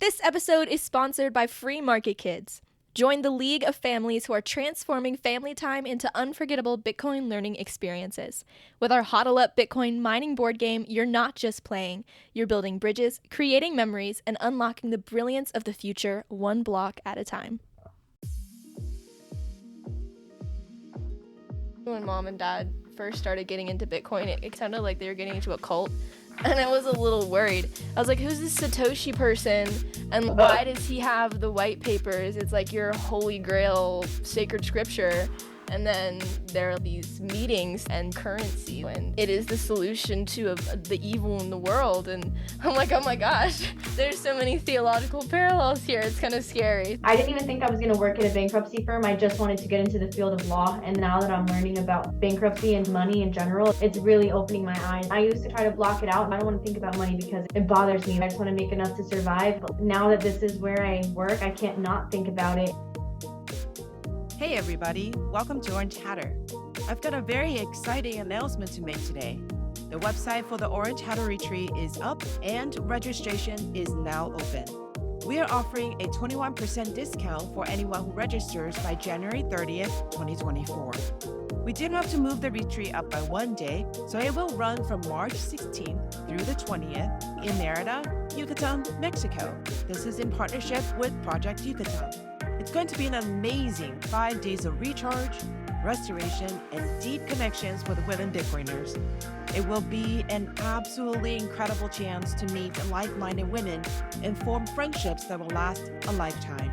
This episode is sponsored by Free Market Kids. Join the league of families who are transforming family time into unforgettable Bitcoin learning experiences. With our Hodl Up Bitcoin mining board game, you're not just playing. You're building bridges, creating memories, and unlocking the brilliance of the future one block at a time. When mom and dad first started getting into Bitcoin, it sounded like they were getting into a cult. And I was a little worried. I was like, who's this Satoshi person? And why does he have the white papers? It's like your holy grail sacred scripture. And then there are these meetings and currency, and it is the solution to the evil in the world. And I'm like, oh my gosh, there's so many theological parallels here. It's kind of scary. I didn't even think I was going to work at a bankruptcy firm. I just wanted to get into the field of law. And now that I'm learning about bankruptcy and money in general, it's really opening my eyes. I used to try to block it out. I don't want to think about money because it bothers me. I just want to make enough to survive. But now that this is where I work, I can't not think about it. Hey everybody, welcome to Orange Hatter. I've got a very exciting announcement to make today. The website for the Orange Hatter Retreat is up and registration is now open. We are offering a 21% discount for anyone who registers by January 30th, 2024. We did have to move the retreat up by one day, so it will run from March 16th through the 20th in Merida, Yucatan, Mexico. This is in partnership with Project Yucatan. It's going to be an amazing 5 days of recharge, restoration, and deep connections with women Bitcoiners. It will be an absolutely incredible chance to meet like-minded women and form friendships that will last a lifetime.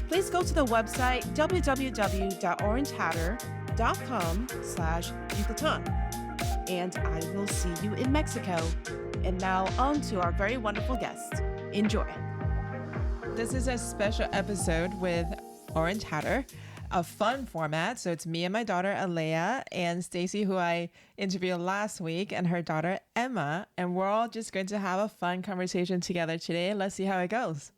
Please go to the website www.orangehatter.com/Yucatan. And I will see you in Mexico. And now on to our very wonderful guest. Enjoy. This is a special episode with Orange Hatter, a fun format. So it's me and my daughter, Aleia, and Stacey, who I interviewed last week, and her daughter, Emma. And we're all just going to have a fun conversation together today. Let's see how it goes.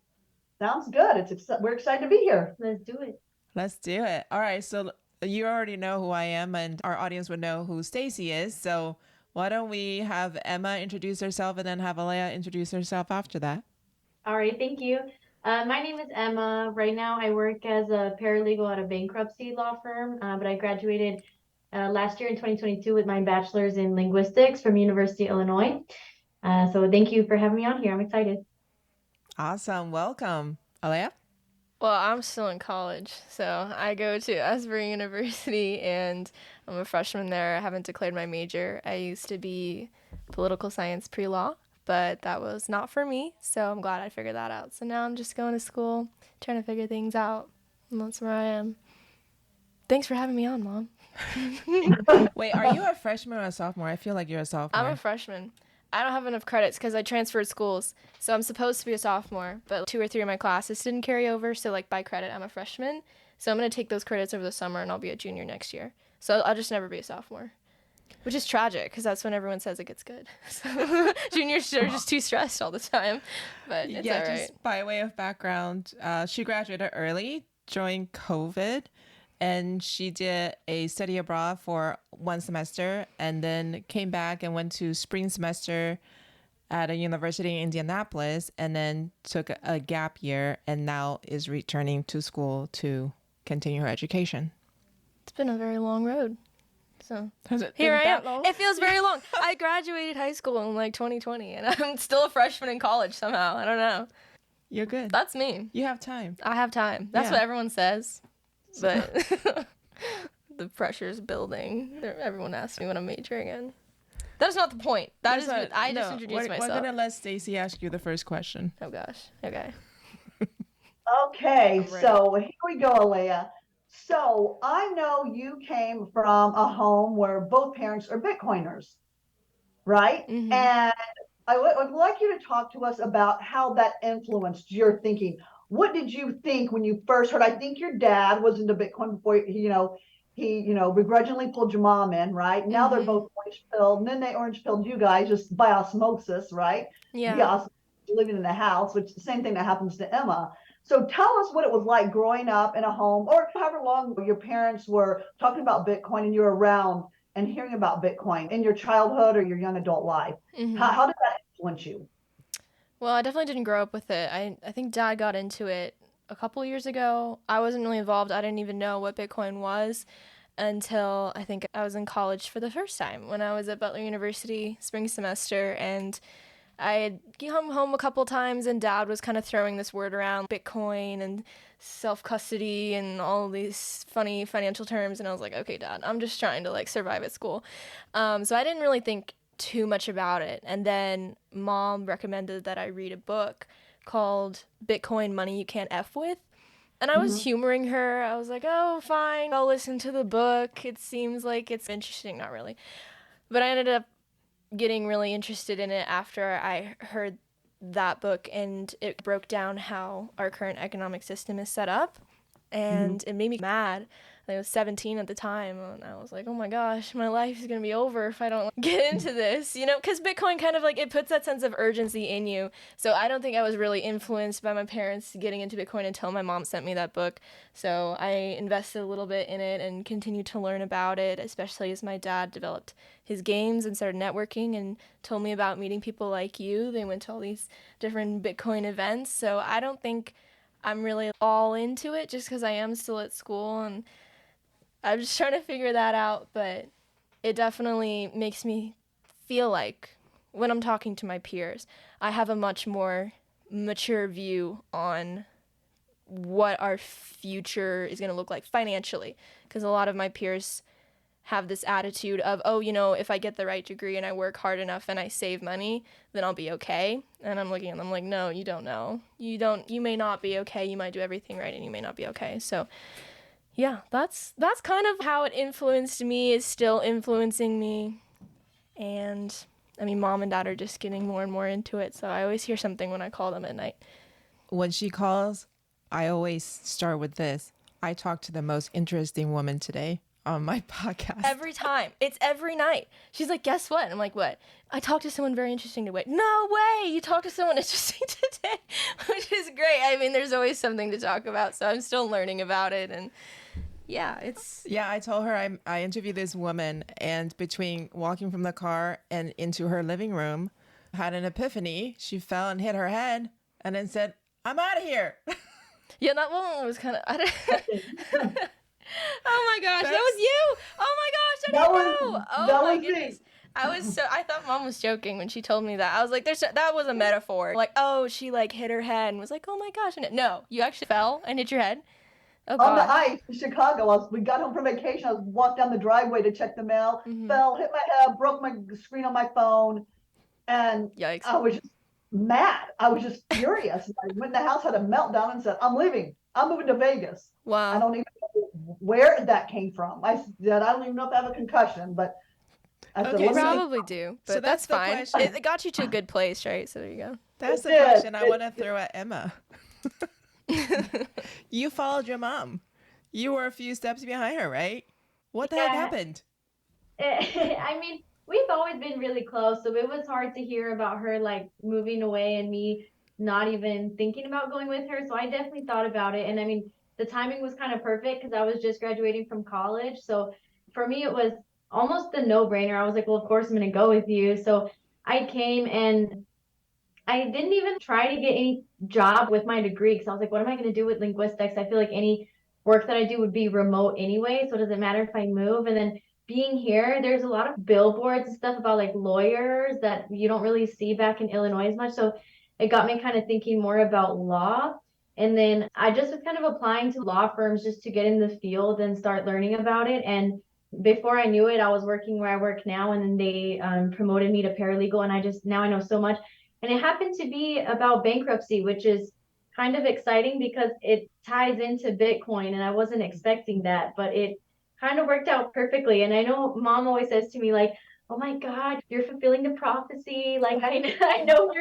Sounds good. We're excited to be here. Let's do it. Let's do it. All right. So you already know who I am, and our audience would know who Stacey is. So why don't we have Emma introduce herself and then have Aleia introduce herself after that? All right, thank you. My name is Emma. Right now I work as a paralegal at a bankruptcy law firm, but I graduated last year in 2022 with my bachelor's in linguistics from University of Illinois. So thank you for having me on here. I'm excited. Awesome. Welcome. Aleia? Well, I'm still in college, so I go to Asbury University, and I'm a freshman there. I haven't declared my major. I used to be political science pre-law, but that was not for me, so I'm glad I figured that out. So now I'm just going to school, trying to figure things out, and that's where I am. Thanks for having me on, Mom. Wait, are you a freshman or a sophomore? I feel like you're a sophomore. I'm a freshman. I don't have enough credits because I transferred schools, so I'm supposed to be a sophomore, but 2 or 3 of my classes didn't carry over, so like by credit, I'm a freshman. So I'm going to take those credits over the summer, and I'll be a junior next year. So I'll just never be a sophomore. Which is tragic, because that's when everyone says it gets good. So juniors are just too stressed all the time, but it's all right. Just by way of background, she graduated early during COVID, and she did a study abroad for 1 semester, and then came back and went to spring semester at a university in Indianapolis, and then took a gap year, and now is returning to school to continue her education. It's been a very long road. So here I am. It feels very long. I graduated high school in like 2020, and I'm still a freshman in college somehow. I don't know. You're good. That's me. You have time. I have time. That's what everyone says. But the pressure's building. Everyone asks me what I'm majoring in. That's not the point. I just introduced myself. We're going to let Stacey ask you the first question. Oh, gosh. Okay. Okay, so here we go, Aleia. So I know you came from a home where both parents are Bitcoiners, right? Mm-hmm. And I would like you to talk to us about how that influenced your thinking. What did you think when you first heard? I think your dad was into Bitcoin before, he begrudgingly pulled your mom in, right? Now they're both orange pilled, and then they orange pilled you guys just by osmosis, right? Yeah. Living in the house, which is the same thing that happens to Emma. So tell us what it was like growing up in a home, or however long your parents were talking about Bitcoin and you were around and hearing about Bitcoin in your childhood or your young adult life. Mm-hmm. How did that influence you? Well, I definitely didn't grow up with it. I think Dad got into it a couple years ago. I wasn't really involved. I didn't even know what Bitcoin was until I think I was in college for the first time when I was at Butler University spring semester, and I had come home a couple times and Dad was kind of throwing this word around, Bitcoin and self-custody and all these funny financial terms, and I was like, okay, Dad, I'm just trying to like survive at school. So I didn't really think too much about it. And then Mom recommended that I read a book called Bitcoin Money You Can't F With. And I was humoring her. I was like, oh, fine, I'll listen to the book. It seems like it's interesting. Not really. But I ended up getting really interested in it after I heard that book, and it broke down how our current economic system is set up, and it made me mad. I was 17 at the time, and I was like, oh my gosh, my life is going to be over if I don't get into this, you know, because Bitcoin kind of like, it puts that sense of urgency in you. So I don't think I was really influenced by my parents getting into Bitcoin until my mom sent me that book. So I invested a little bit in it and continued to learn about it, especially as my dad developed his games and started networking and told me about meeting people like you. They went to all these different Bitcoin events. So I don't think I'm really all into it just because I am still at school and I'm just trying to figure that out, but it definitely makes me feel like when I'm talking to my peers, I have a much more mature view on what our future is going to look like financially, because a lot of my peers have this attitude of, oh, you know, if I get the right degree and I work hard enough and I save money, then I'll be okay. And I'm looking at them like, no, you don't know. You may not be okay. You might do everything right and you may not be okay. So yeah, that's kind of how it influenced me, is still influencing me. And I mean, Mom and Dad are just getting more and more into it. So I always hear something when I call them at night. When she calls, I always start with this. I talked to the most interesting woman today on my podcast. Every time. It's every night. She's like, guess what? I'm like, what? I talked to someone very interesting today. No way! You talked to someone interesting today, which is great. I mean, there's always something to talk about. So I'm still learning about it. And yeah, I told her I interviewed this woman, and between walking from the car and into her living room, had an epiphany. She fell and hit her head and then said, I'm out of here. Yeah, that one was kind of... Oh my gosh, that was you! Oh my gosh, I didn't know! Oh my goodness. I thought Mom was joking when she told me that. I was like, that was a metaphor. Like, oh, she like hit her head and was like, oh my gosh. And no, you actually fell and hit your head? Oh, on the gosh. ice in Chicago. We got home from vacation. I was walked down the driveway to check the mail, fell, hit my head, broke my screen on my phone, and Yikes. I was just mad. I was just furious. I went in the house, had a meltdown, and said, I'm leaving. I'm moving to Vegas. Wow. I don't even know where that came from. I said, I don't even know if I have a concussion, but I said, Okay, You let me- probably do, but so that's that's the fine. question. It got you to a good place, right? So there you go. That's the It did. question I want to throw at Emma. You followed your mom. You were a few steps behind her, right? What the heck Yeah. happened? I mean, we've always been really close, so it was hard to hear about her like moving away and me not even thinking about going with her. So I definitely thought about it. And I mean, the timing was kind of perfect because I was just graduating from college. So for me, it was almost a no-brainer. I was like, well, of course I'm going to go with you. So I came and I didn't even try to get any job with my degree because I was like, what am I going to do with linguistics? I feel like any work that I do would be remote anyway. So does it matter if I move? And then being here, there's a lot of billboards and stuff about like lawyers that you don't really see back in Illinois as much. So it got me kind of thinking more about law. And then I just was kind of applying to law firms just to get in the field and start learning about it. And before I knew it, I was working where I work now, and then they promoted me to paralegal. And now I know so much. And it happened to be about bankruptcy, which is kind of exciting because it ties into Bitcoin. And I wasn't expecting that, but it kind of worked out perfectly. And I know Mom always says to me, like, oh my God, you're fulfilling the prophecy. Like, I know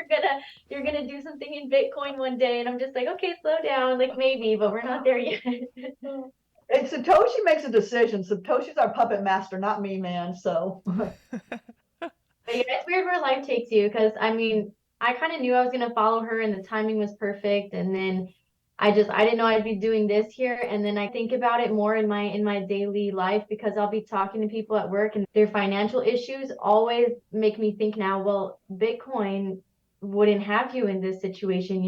you're gonna do something in Bitcoin one day. And I'm just like, okay, slow down, like maybe, but we're not there yet. And Satoshi makes a decision. Satoshi's our puppet master, not me, man. So But yeah, it's weird where life takes you because I mean, I kind of knew I was gonna follow her and the timing was perfect. And then I didn't know I'd be doing this here. And then I think about it more in my daily life because I'll be talking to people at work and their financial issues always make me think now, well, Bitcoin wouldn't have you in this situation.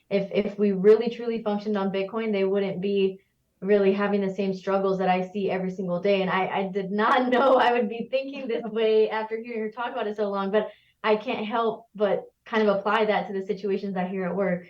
If we really truly functioned on Bitcoin, they wouldn't be really having the same struggles that I see every single day. And I did not know I would be thinking this way after hearing her talk about it so long, but I can't help but kind of apply that to the situations I hear at work.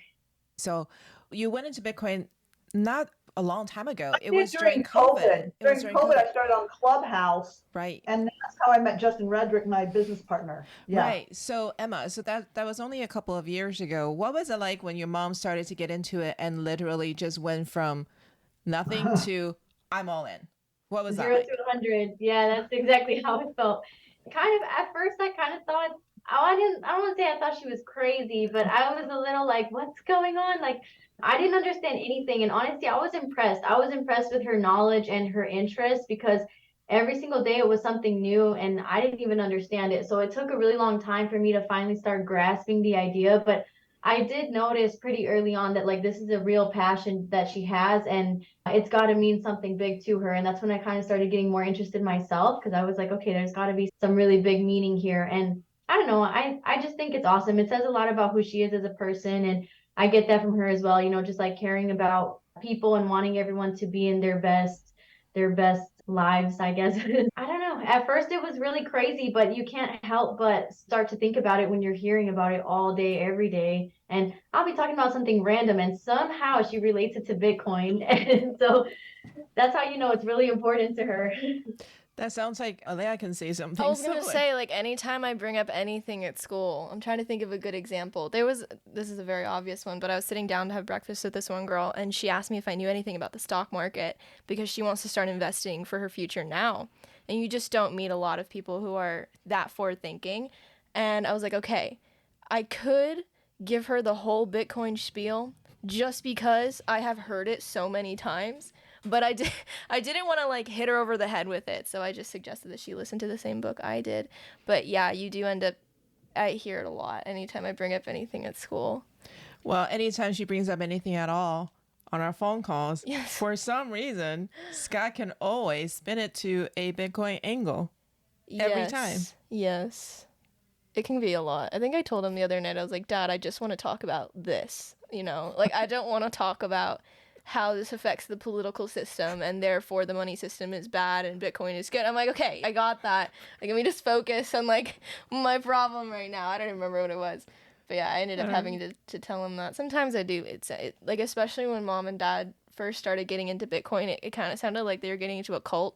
So you went into Bitcoin not a long time ago. It did was during COVID. It was During COVID, I started on Clubhouse, Right. and that's how I met Justin Redrick, my business partner. Yeah. Right. So Emma, so that was only a couple of years ago. What was it like when your mom started to get into it and literally just went from nothing to I'm all in? What was that 0 like? to 100. Yeah, that's exactly how it felt. Kind of at first, I kind of thought, I don't want to say I thought she was crazy, but I was a little like, what's going on? Like, I didn't understand anything. And honestly, I was impressed. I was impressed with her knowledge and her interest because every single day it was something new and I didn't even understand it. So it took a really long time for me to finally start grasping the idea. But I did notice pretty early on that like this is a real passion that she has and it's got to mean something big to her. And that's when I kind of started getting more interested myself because I was like, okay, there's got to be some really big meaning here. And I don't know, I just think it's awesome. It says a lot about who she is as a person. And I get that from her as well, just like caring about people and wanting everyone to be in their best lives, I guess. I don't know. At first it was really crazy, but you can't help but start to think about it when you're hearing about it all day, every day. And I'll be talking about something random and somehow she relates it to Bitcoin. And so that's how you know it's really important to her. That sounds like Aleia can say something. I was gonna similar. say, like, anytime I bring up anything at school, I'm trying to think of a good example. This is a very obvious one, but I was sitting down to have breakfast with this one girl, and she asked me if I knew anything about the stock market because she wants to start investing for her future now. And you just don't meet a lot of people who are that forward thinking. And I was like, okay, I could give her the whole Bitcoin spiel just because I have heard it so many times. But I didn't want to like hit her over the head with it, so I just suggested that she listen to the same book I did. But yeah, you do end up, I hear it a lot anytime I bring up anything at school. Well, anytime she brings up anything at all on our phone calls, Yes. for some reason, Scott can always spin it to a Bitcoin angle. Every time. Yes. It can be a lot. I think I told him the other night, I was like, Dad, I just want to talk about this, Like, I don't want to talk about how this affects the political system and therefore the money system is bad and Bitcoin is good. I'm like, okay, I got that. Like, let me just focus on like my problem right now. I don't even remember what it was. But yeah, I ended up having to tell him that. Sometimes I do. Like, especially when Mom and Dad first started getting into Bitcoin, it kind of sounded like they were getting into a cult.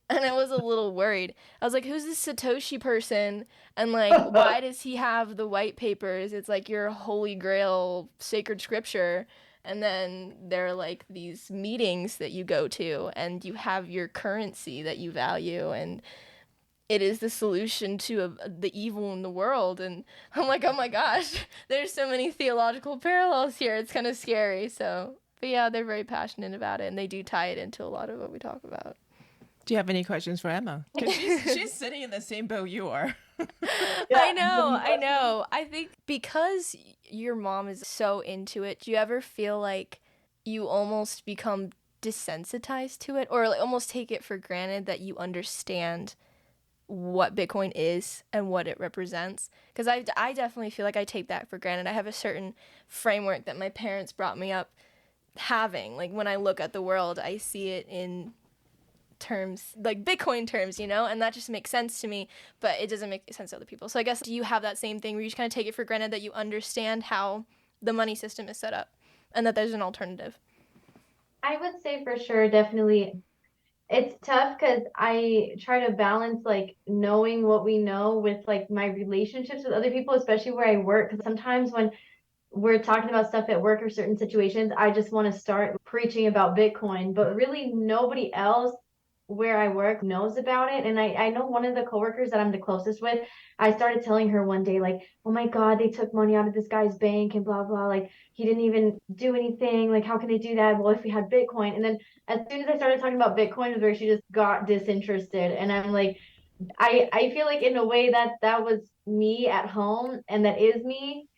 And I was a little worried. I was like, who's this Satoshi person? And like, why does he have the white papers? It's like your holy grail sacred scripture. And then there are like these meetings that you go to and you have your currency that you value and it is the solution to the evil in the world. And I'm like, oh my gosh, there's so many theological parallels here. It's kind of scary. So, but yeah, they're very passionate about it and they do tie it into a lot of what we talk about. Do you have any questions for Emma? Because she's sitting in the same boat you are. Yeah, I know. I think because your mom is so into it, do you ever feel like you almost become desensitized to it or like almost take it for granted that you understand what Bitcoin is and what it represents? Because I definitely feel like I take that for granted. I have a certain framework that my parents brought me up having. Like when I look at the world, I see it in terms like Bitcoin terms, and that just makes sense to me, but it doesn't make sense to other people. So I guess, do you have that same thing where you just kind of take it for granted that you understand how the money system is set up and that there's an alternative? I would say for sure, definitely. It's tough because I try to balance like knowing what we know with like my relationships with other people, especially where I work. Because sometimes when we're talking about stuff at work or certain situations, I just want to start preaching about Bitcoin, but really nobody else where I work knows about it. And I know one of the coworkers that I'm the closest with, I started telling her one day, like, oh my God, they took money out of this guy's bank and blah, blah. Like, he didn't even do anything. Like, how can they do that? Well, if we had Bitcoin. And then as soon as I started talking about Bitcoin, was where she just got disinterested. And I'm like, I feel like in a way that was me at home and that is me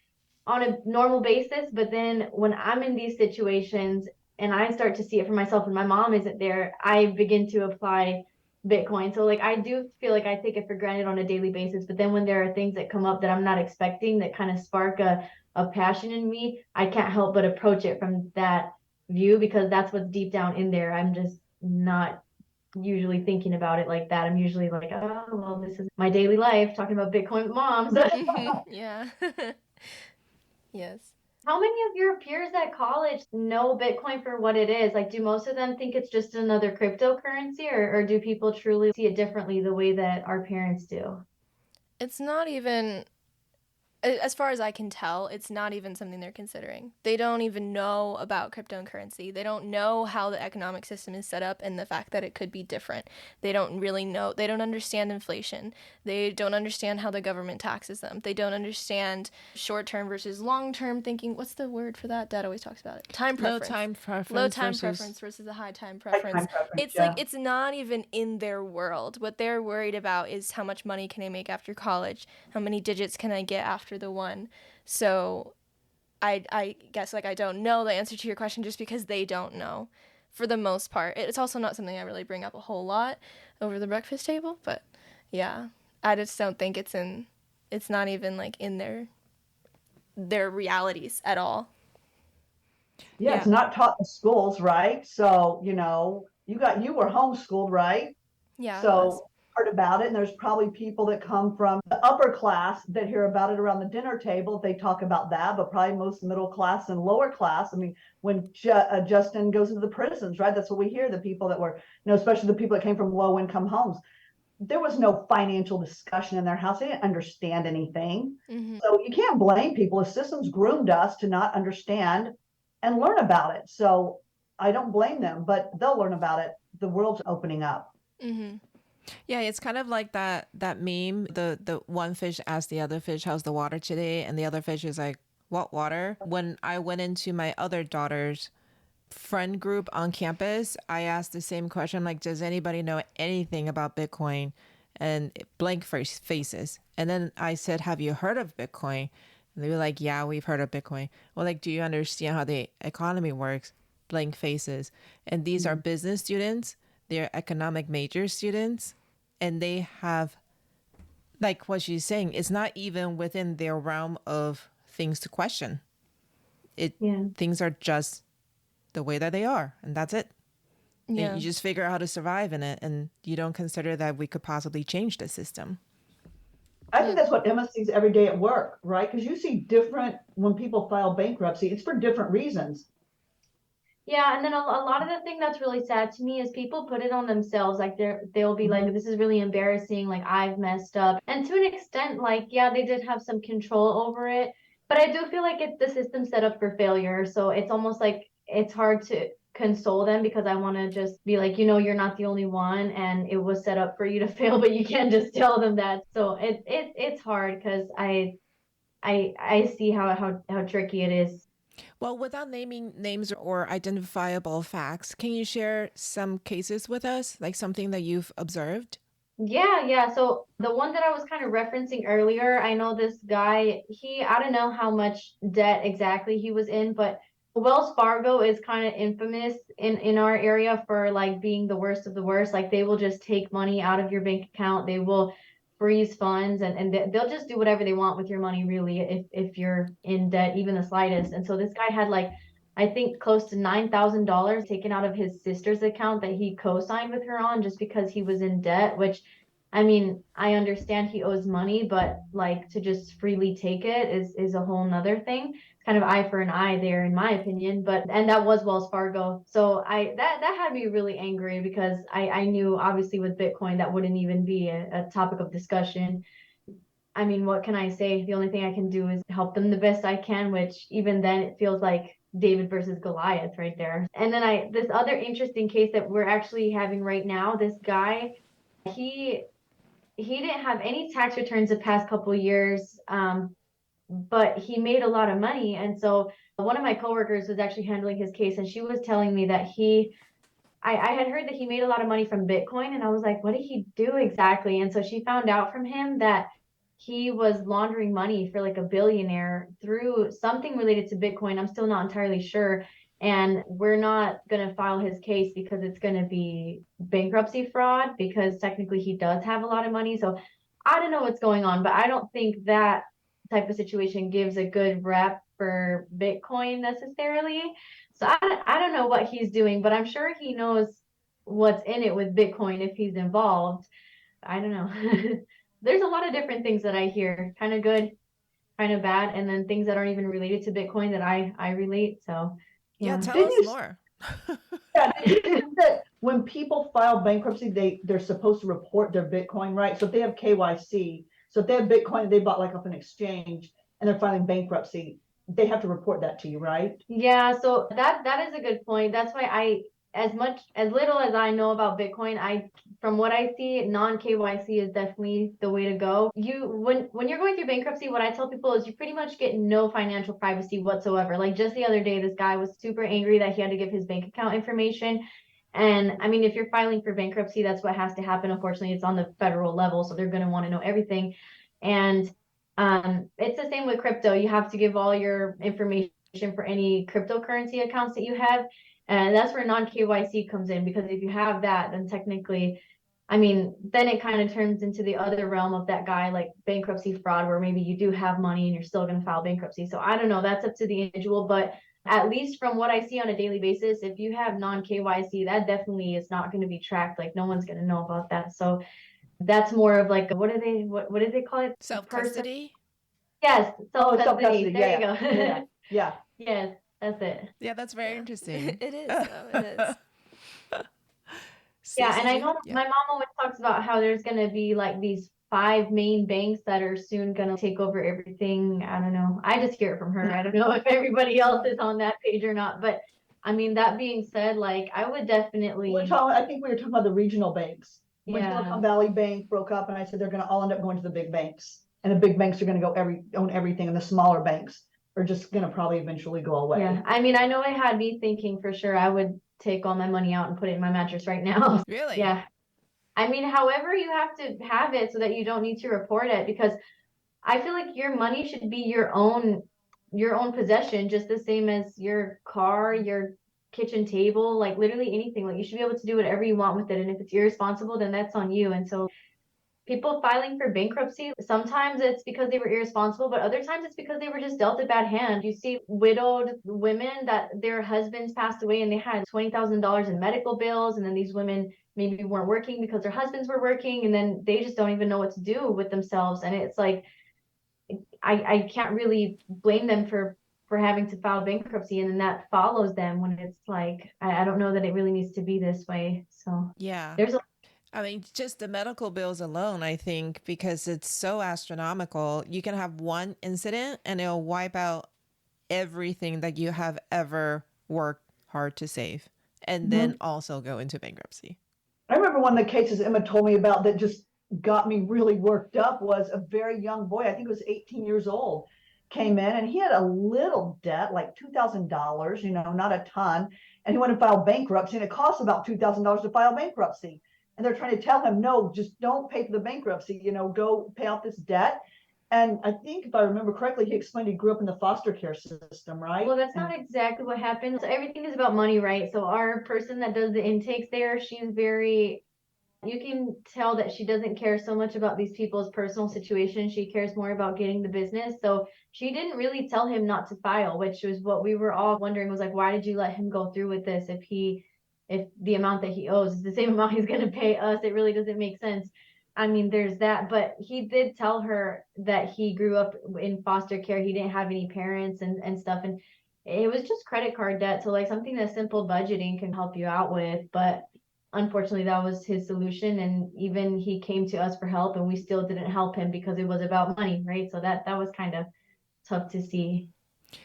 on a normal basis. But then when I'm in these situations and I start to see it for myself and my mom isn't there, I begin to apply Bitcoin. So like I do feel like I take it for granted on a daily basis, but then when there are things that come up that I'm not expecting that kind of spark a passion in me, I can't help but approach it from that view because that's what's deep down in there. I'm just not usually thinking about it like that. I'm usually like, oh, well, this is my daily life talking about Bitcoin with moms. Yeah. Yes. How many of your peers at college know Bitcoin for what it is? Like, do most of them think it's just another cryptocurrency, or do people truly see it differently the way that our parents do? It's not even, as far as I can tell, it's not even something they're considering. They don't even know about cryptocurrency. They don't know how the economic system is set up and the fact that it could be different. They don't really know. They don't understand inflation. They don't understand how the government taxes them. They don't understand short-term versus long-term thinking. What's the word for that? Dad always talks about it. Time preference. Low time preference versus a high time preference. Time preference, It's yeah. like it's not even in their world. What they're worried about is how much money can I make after college? How many digits can I get after the one? So I guess like I don't know the answer to your question just because they don't know for the most part. It's also not something I really bring up a whole lot over the breakfast table, but yeah, I just don't think it's not even like in their realities at all. Yeah, it's not taught in schools, right? So, you were homeschooled, right? Yeah, it was. So heard about it, and there's probably people that come from the upper class that hear about it around the dinner table. They talk about that, but probably most middle class and lower class. I mean, when Justin goes into the prisons, right? That's what we hear. The people that were, especially the people that came from low income homes. There was no financial discussion in their house. They didn't understand anything. Mm-hmm. So you can't blame people. The system's groomed us to not understand and learn about it. So I don't blame them, but they'll learn about it. The world's opening up. Mm-hmm. Yeah, it's kind of like that meme. The one fish asked the other fish, "How's the water today?" And the other fish is like, "What water?" When I went into my other daughter's friend group on campus, I asked the same question, like, "Does anybody know anything about Bitcoin?" And blank faces. And then I said, "Have you heard of Bitcoin?" And they were like, "Yeah, we've heard of Bitcoin." Well, like, do you understand how the economy works? Blank faces. And these are business students. They're economic major students, and they have, like what she's saying, it's not even within their realm of things to question. Yeah. Things are just the way that they are, and that's it. And Yeah. you just figure out how to survive in it, and you don't consider that we could possibly change the system. I think that's what Emma sees every day at work, right? Because you see different when people file bankruptcy, it's for different reasons. Yeah, and then a lot of the thing that's really sad to me is people put it on themselves. Like they'll be like, this is really embarrassing, like I've messed up. And to an extent, like, yeah, they did have some control over it. But I do feel like it's the system set up for failure. So it's almost like it's hard to console them because I want to just be like, you're not the only one and it was set up for you to fail, but you can't just tell them that. So it's hard because I see how tricky it is. Well, without naming names or identifiable facts, can you share some cases with us, like something that you've observed? Yeah. So the one that I was kind of referencing earlier, I know this guy, I don't know how much debt exactly he was in, but Wells Fargo is kind of infamous in our area for like being the worst of the worst. Like they will just take money out of your bank account. They will freeze funds and they'll just do whatever they want with your money really if you're in debt, even the slightest. And so this guy had like I think close to $9,000 taken out of his sister's account that he co-signed with her on just because he was in debt, which I mean, I understand he owes money, but like to just freely take it is a whole nother thing. It's kind of eye for an eye there, in my opinion. But and that was Wells Fargo, so that had me really angry because I knew obviously with Bitcoin that wouldn't even be a topic of discussion. I mean, what can I say? The only thing I can do is help them the best I can, which even then it feels like David versus Goliath right there. And then this other interesting case that we're actually having right now, this guy, he he didn't have any tax returns the past couple of years, but he made a lot of money. And so one of my coworkers was actually handling his case, and she was telling me that I had heard that he made a lot of money from Bitcoin, and I was like, what did he do exactly? And so she found out from him that he was laundering money for like a billionaire through something related to Bitcoin. I'm still not entirely sure. And we're not going to file his case because it's going to be bankruptcy fraud, because technically he does have a lot of money. So I don't know what's going on, but I don't think that type of situation gives a good rep for Bitcoin necessarily. So I don't know what he's doing, but I'm sure he knows what's in it with Bitcoin if he's involved. I don't know. There's a lot of different things that I hear, kind of good, kind of bad, and then things that aren't even related to Bitcoin that I relate. So Yeah, yeah. tell Didn't us you more. Yeah, did you think that when people file bankruptcy, they're supposed to report their Bitcoin, right? So if they have KYC, so if they have Bitcoin they bought like off an exchange and they're filing bankruptcy, they have to report that to you, right? Yeah, so that is a good point. That's why as little as I know about Bitcoin, I from what I see, non-KYC is definitely the way to go. When you're going through bankruptcy, what I tell people is you pretty much get no financial privacy whatsoever. Like just the other day, this guy was super angry that he had to give his bank account information. And I mean, if you're filing for bankruptcy, that's what has to happen. Unfortunately, it's on the federal level, so they're going to want to know everything. And it's the same with crypto. You have to give all your information for any cryptocurrency accounts that you have. And that's where non-KYC comes in, because if you have that, then technically, I mean, then it kind of turns into the other realm of that guy, like bankruptcy fraud, where maybe you do have money and you're still going to file bankruptcy. So I don't know, that's up to the individual, but at least from what I see on a daily basis, if you have non-KYC, that definitely is not going to be tracked. Like no one's going to know about that. So that's more of like, what do they call it? Person. Self-custody? Yes, Oh, self-custody. self-custody. There you Yeah, yeah, yeah, go. yeah. Yes, that's it. Yeah, that's very Yeah. interesting. It is, though. It is. Yeah, and I Stacey, know yeah. my mom always talks about how there's gonna be like these five main banks that are soon gonna take over everything. I don't know. I just hear it from her. I don't know if everybody else is on that page or not. But I mean, that being said, like I would definitely, I think we were talking about the regional banks. When yeah. Silicon Valley Bank broke up, and I said they're going to all end up going to the big banks, and the big banks are going to own everything, and the smaller banks are just going to probably eventually go away. Yeah, I mean, I know it had me thinking for sure I would take all my money out and put it in my mattress right now. Really? Yeah. I mean, however, you have to have it so that you don't need to report it, because I feel like your money should be your own possession, just the same as your car, your kitchen table, like literally anything. Like you should be able to do whatever you want with it. And if it's irresponsible, then that's on you. And so people filing for bankruptcy, sometimes it's because they were irresponsible, but other times it's because they were just dealt a bad hand. You see widowed women that their husbands passed away and they had $20,000 in medical bills, and then these women maybe weren't working because their husbands were working, and then they just don't even know what to do with themselves. And it's like I can't really blame them for having to file bankruptcy, and then that follows them when it's like I don't know that it really needs to be this way. So Yeah. there's a I mean, just the medical bills alone, I think, because it's so astronomical, you can have one incident and it'll wipe out everything that you have ever worked hard to save and then also go into bankruptcy. I remember one of the cases Emma told me about that just got me really worked up was a very young boy, I think it was 18 years old, came in and he had a little debt, like $2,000, not a ton. And he went and filed bankruptcy, and it costs about $2,000 to file bankruptcy. And they're trying to tell him, no, just don't pay for the bankruptcy, go pay off this debt. And I think if I remember correctly, he explained he grew up in the foster care system, right? Well, that's not exactly what happened. So everything is about money, right? So our person that does the intakes there, she's very, you can tell that she doesn't care so much about these people's personal situation. She cares more about getting the business. So she didn't really tell him not to file, which was what we were all wondering, was like, why did you let him go through with this if the amount that he owes is the same amount he's going to pay us? It really doesn't make sense. I mean, there's that, but he did tell her that he grew up in foster care. He didn't have any parents and stuff. And it was just credit card debt. So like something that simple budgeting can help you out with. But unfortunately, that was his solution. And even he came to us for help and we still didn't help him because it was about money, right? So that was kind of tough to see.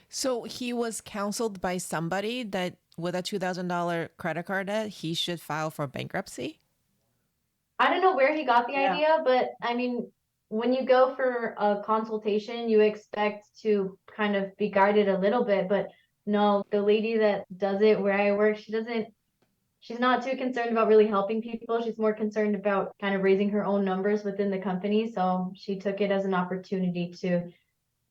So he was counseled by somebody that with a $2,000 credit card debt, he should file for bankruptcy? I don't know where he got the Yeah. idea, but I mean, when you go for a consultation, you expect to kind of be guided a little bit, but no, the lady that does it where I work, she's not too concerned about really helping people. She's more concerned about kind of raising her own numbers within the company. So she took it as an opportunity to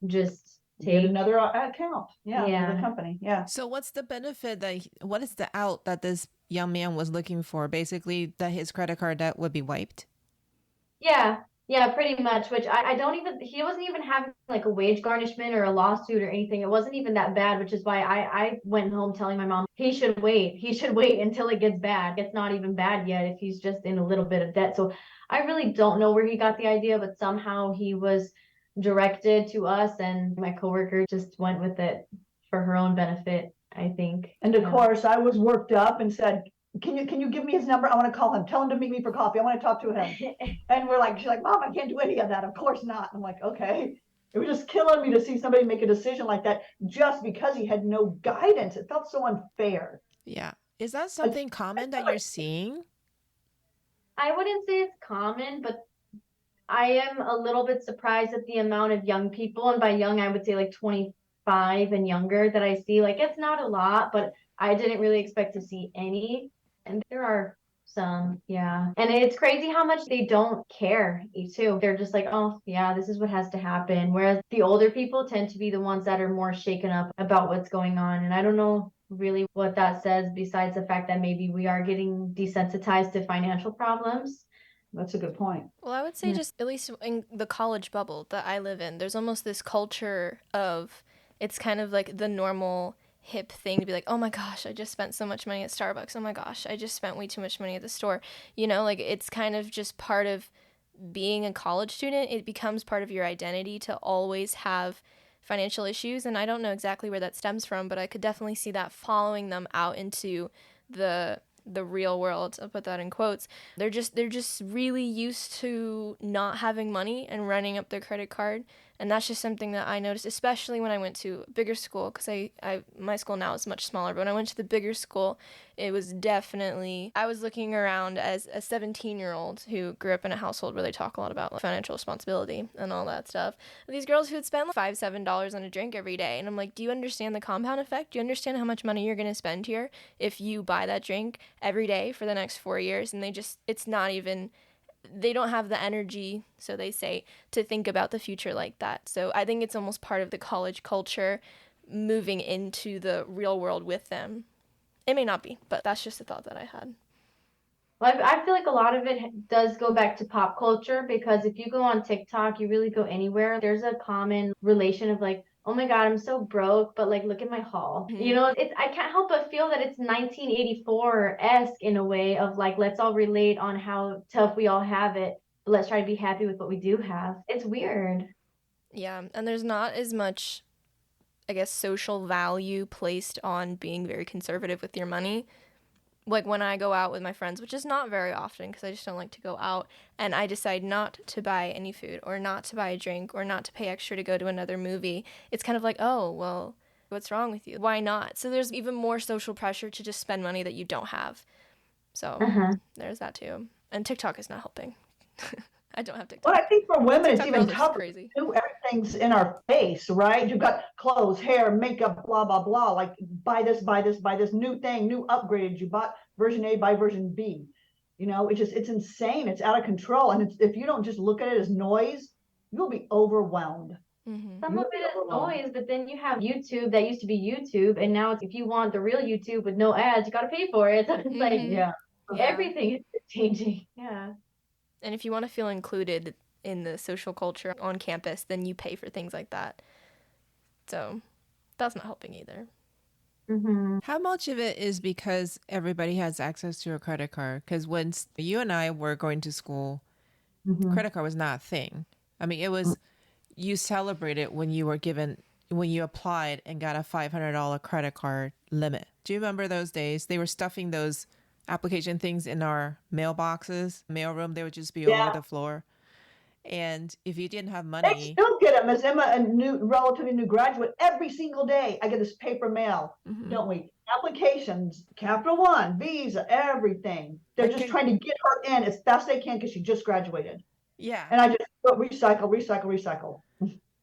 just Get take. another account. Yeah, Yeah. for the company. Yeah. So what's the benefit what is the out that this young man was looking for? Basically, that his credit card debt would be wiped. Yeah, yeah, pretty much. Which I don't even, he wasn't even having like a wage garnishment or a lawsuit or anything. It wasn't even that bad, which is why I went home telling my mom he should wait. He should wait until it gets bad. It's not even bad yet if he's just in a little bit of debt. So I really don't know where he got the idea, but somehow he was directed to us, and my coworker just went with it for her own benefit, I think. And of Yeah. course, I was worked up and said, can you give me his number? I want to call him. Tell him to meet me for coffee. I want to talk to him. And she's like, Mom, I can't do any of that. Of course not. I'm like, okay. It was just killing me to see somebody make a decision like that just because he had no guidance. It felt so unfair. Yeah. Is that something common that you're seeing? I wouldn't say it's common, but I am a little bit surprised at the amount of young people, and by young, I would say like 25 and younger, that I see. Like, it's not a lot, but I didn't really expect to see any. And there are some, yeah. And it's crazy how much they don't care, too. They're just like, oh, yeah, this is what has to happen. Whereas the older people tend to be the ones that are more shaken up about what's going on. And I don't know really what that says, besides the fact that maybe we are getting desensitized to financial problems. That's a good point. Well, I would say just at least in the college bubble that I live in, there's almost this culture of, it's kind of like the normal hip thing to be like, oh my gosh, I just spent so much money at Starbucks. Oh my gosh, I just spent way too much money at the store. You know, like it's kind of just part of being a college student. It becomes part of your identity to always have financial issues. And I don't know exactly where that stems from, but I could definitely see that following them out into the real world. I'll put that in quotes. They're just really used to not having money and running up their credit card. And that's just something that I noticed, especially when I went to a bigger school, because my school now is much smaller, but when I went to the bigger school, it was definitely, I was looking around as a 17-year-old who grew up in a household where they talk a lot about financial responsibility and all that stuff. These girls who would spend like $5-7 on a drink every day. And I'm like, do you understand the compound effect? Do you understand how much money you're going to spend here if you buy that drink every day for the next 4 years? And it's not even, they don't have the energy, so they say, to think about the future like that. So I think it's almost part of the college culture moving into the real world with them. It may not be, but that's just a thought that I had. Well, I feel like a lot of it does go back to pop culture, because if you go on TikTok, you really go anywhere, there's a common relation of like, oh my God, I'm so broke, but like, look at my haul. Mm-hmm. You know, I can't help but feel that it's 1984-esque in a way of like, let's all relate on how tough we all have it, but let's try to be happy with what we do have. It's weird. Yeah, and there's not as much, I guess, social value placed on being very conservative with your money. Like when I go out with my friends, which is not very often because I just don't like to go out, and I decide not to buy any food or not to buy a drink or not to pay extra to go to another movie, it's kind of like, oh, well, what's wrong with you? Why not? So there's even more social pressure to just spend money that you don't have. So there's that too. And TikTok is not helping. I don't have TikTok. Well, I think for women, it's TikTok even girls are just tougher. crazy. Everything's in our face, right? You've got clothes, hair, makeup, blah, blah, blah. Like buy this, new thing, new upgraded. You bought version A, buy version B. You know, it's insane. It's out of control. And if you don't just look at it as noise, you'll be overwhelmed. Mm-hmm. Some of it is noise, but then you have YouTube that used to be YouTube, and now if you want the real YouTube with no ads, you got to pay for it. So it's like, Yeah. everything is changing. Yeah. And if you want to feel included in the social culture on campus, then you pay for things like that. So that's not helping either. Mm-hmm. How much of it is because everybody has access to a credit card? Because when you and I were going to school, credit card was not a thing. I mean, it was, you celebrated when you applied and got a $500 credit card limit. Do you remember those days? They were stuffing those application things in our mailboxes, mailroom. They would just be all over the floor. And if you didn't have They money, still get them. As Emma, a relatively new graduate, every single day I get this paper mail, don't we? Applications, Capital One, Visa, everything. They're just trying to get her in as fast as they can because she just graduated. yeah. And I just recycle.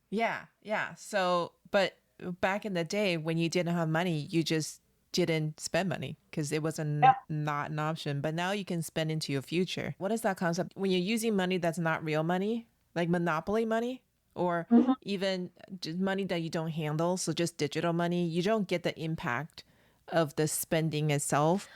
Yeah. So, but back in the day when you didn't have money, you just didn't spend money because it was not an option. But now you can spend into your future. What is that concept? When you're using money that's not real money, like monopoly money, or Mhm. even just money that you don't handle. So just digital money, you don't get the impact of the spending itself.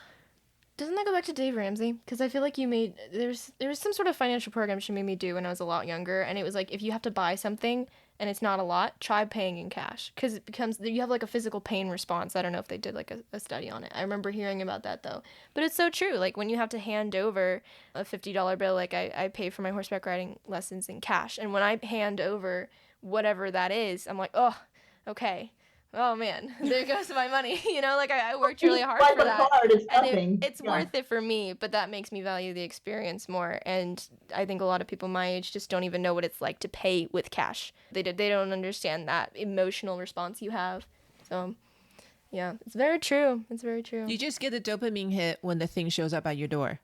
Doesn't that go back to Dave Ramsey? Because I feel like there was some sort of financial program she made me do when I was a lot younger, and it was like if you have to buy something and it's not a lot, try paying in cash because it becomes you have like a physical pain response. I don't know if they did like a study on it. I remember hearing about that though, but it's so true. Like when you have to hand over a $50 bill, like I pay for my horseback riding lessons in cash, and when I hand over whatever that is, I'm like, oh, okay. Oh man, there goes my money. Like I worked really hard Swipe for a that. card, it's And nothing. it's Yeah. worth it for me, but that makes me value the experience more. And I think a lot of people my age just don't even know what it's like to pay with cash. They don't understand that emotional response you have. So, yeah, it's very true. It's very true. You just get a dopamine hit when the thing shows up at your door.